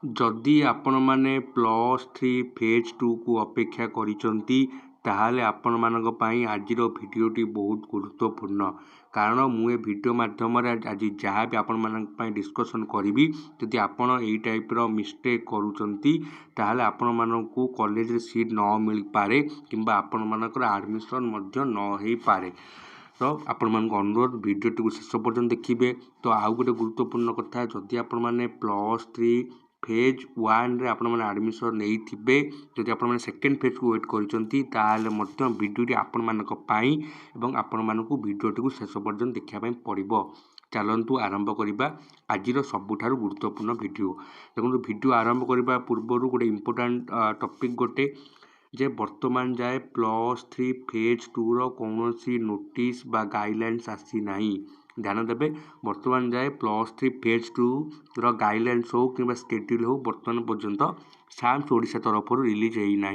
जदि आपण माने +3 फेज 2 को अपेक्षा करिसंती ताहाले आपण मानक पई आजिरो भिडियोटी बहुत गुरुत्वपूर्ण कारण मुझे भिडियो माध्यम आज जहाँ भी आपण मानक पई डिस्कशन करी जदि आपण एई टाइप रो मिस्टेक करूचंती ताहाले आपण मानकू कॉलेज रे सीट न मिल पारे किंबा आपण मानकर एडमिशन मध्य न होई पारे। तो आपण मानक अनुरोध भिडियोटी को शेष पर्यंत देखिए। तो आउ गोटे गुरुत्वपूर्ण कथा जदि आपण माने +3 फेज 1 रे आपण माने एडमिशन नहीं थिबे जदि आपण माने सेकंड फेज को वेट करिसंती ताहाले मध्य भिडियोटी आपण मानक पाई एवं आपण मानकू भिडियोटी को शेष पर्यंत देखिया पई पड़िबो। चलतु आरंभ करिबा आजिर सबुठारु गुरुत्वपूर्ण भिडियो। देखो भिडियो आरंभ करने पूर्व गोटे इम्पोर्टाट टॉपिक गोटे जे वर्तमान जाए +3 फेज 2 रो कौन सी नोटिस बा गाइडलाइंस आसी नहीं। ध्यान देवे वर्तमान जाए +3 फेज 2 रो गाइडलाइंस हो कि स्केड्यूल हो वर्तमान पर्यंत साम्स ओडिशा तरफ रिलीज होना।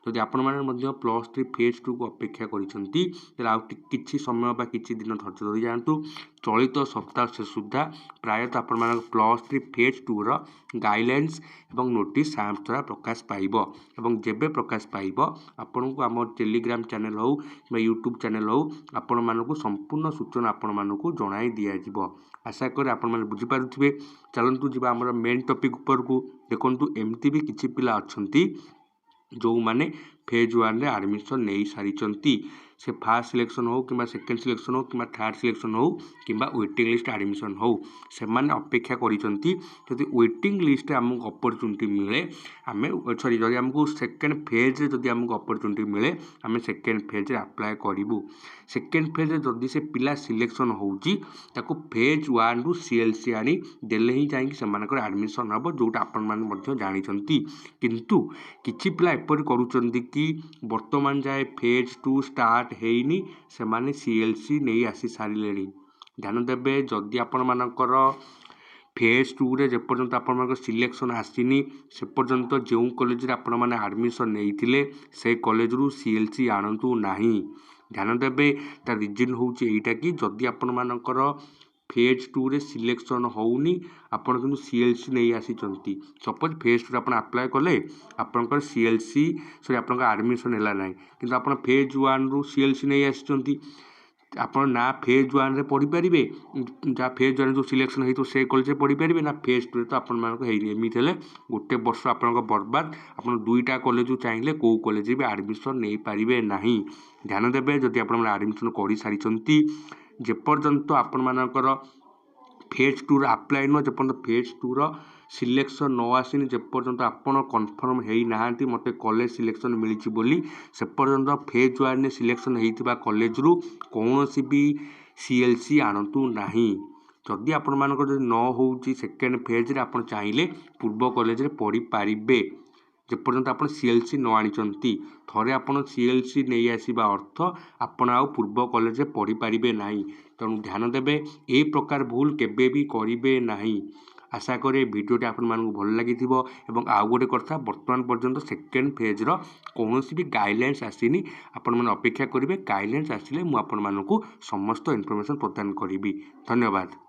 जदि आपण मैंने +3 फेज 2 को अपेक्षा कर समय बा किछि दिन धैर्य धरी जातु। चलित सप्ताह से सुधा प्रायतः आपण मान +3 फेज 2 रो गाइडलाइंस एवं नोटिस साम्स द्वारा प्रकाश पाइब एवं जेबे प्रकाश पाइब आपण को आम टेलीग्राम चैनल हो यूट्यूब चैनल हो आपण मानकू संपूर्ण सूचना आपण मानकू जणाई दिया जिवो। आशा करी आपण माने बुझी पारुथिबे। चलंतु जिबा हमर मेन टॉपिक ऊपर को देखंतु एमती भी किछि पिला अछंती जो माने फेज 1 रे एडमिशन नहीं सारी से फास्ट सिलेक्शन हो कि सेकेंड सिलेक्शन हो कि थर्ड सिलेक्शन हो कि वेटिंग लिस्ट एडमिशन हो से माने अपेक्षा करिसंती जदि वेटिंग लिस्ट आमको अपॉर्चुनिटी मिले आमे सॉरी जदि आमको सेकेंड फेज रे जदि आमको अपॉर्चुनिटी मिले आमे सेकेंड फेज रे अप्लाई करिवु। सेकेंड फेज रे जदि से पिला सिलेक्शन होउची ताको फेज 1 रु सीएलसी आनी देले ही जाई कि समानकर एडमिशन हबो जोटा आपण माने मध्य जानिसंती। किंतु किछि पिला एपरि करूचंती कि वर्तमान जाए फेज 2 स्टार्ट हेनी से माने सीएलसी नहीं आसी सारिलेनी। ध्यान देवे जदि आपण मानकर फेज 2 रे जेपर्यंत आपण मानकर सिलेक्शन आसीनी से पर्यंत जो कॉलेज रे आपण माने एडमिशन नैथिले से कॉलेज रु सीएलसी आनंतु नाही। ध्यान देवे तार रीजन होउची एटा कि जदि आपण मानकर फेज 2 रे सिलेक्शन होउनी आपण किंतु सीएलसी नहीं आसीचंती। सपोज फेज 2 रे आपण अप्लाई कले आपनकर सीएलसी सॉरी आपनकर एडमिशन हैला नाही किंतु आपण फेज 1 रु सीएलसी नहीं आसीचंती आपण ना फेज 1 रे पढ़ी पारिबे जा फेज 1 जो सिलेक्शन हेतो से कॉलेज रे पढ़ी पारिबे ना फेज 2 रे तो आपण मानको हेइनी एमित हेले गोटे वर्ष आपनकर बर्बाद। आपण दुईटा कॉलेज जो चाहिए को कॉलेज रे भी एडमिशन नहीं पारिबे नाही। ध्यान देबे जदि आपण एडमिशन करि सारिचंती जे पर्यंत आपण मानकर फेज 2 रो अप्लाई न जेपर्यंत फेज 2 रो सिलेक्शन न आसीनी जे पर्यंत आपण कन्फर्म हेई नाहांती मते कॉलेज सिलेक्शन मिलिछि बोली से पर्यंत फेज 1 ने सिलेक्शन हेइतिबा कॉलेज रु कोनोसी भी सीएलसी आनंतु नाही। जदि आपण मानकर जदि न होउची सेकेंड फेज रे आपण चाहिले पूर्व कॉलेज रे पढ़ी पारिबे जेपर्यंत आपण सीएलसी न आनिचंती। थरे आपण सीएलसी नहीं आसीबा अर्थ आपण आउ पूर्व कॉलेज रे पढ़ी पारिबे नाही। तेणु ध्यान देबे ए प्रकार भूल केबे भी करिबे नाही। आशा करे भिडियोटी आपण मानकू भल लागिथिबो एवं आउ गोटे कथा वर्तमान पर्यंत सेकेंड फेज रो कोनोसी भी गाइडलाइंस आसीनी आपण माने अपेक्षा करिवे गाइडलाइंस आसिले मु आपण मानकू समस्त इन्फॉर्मेशन प्रदान करिवि। धन्यवाद।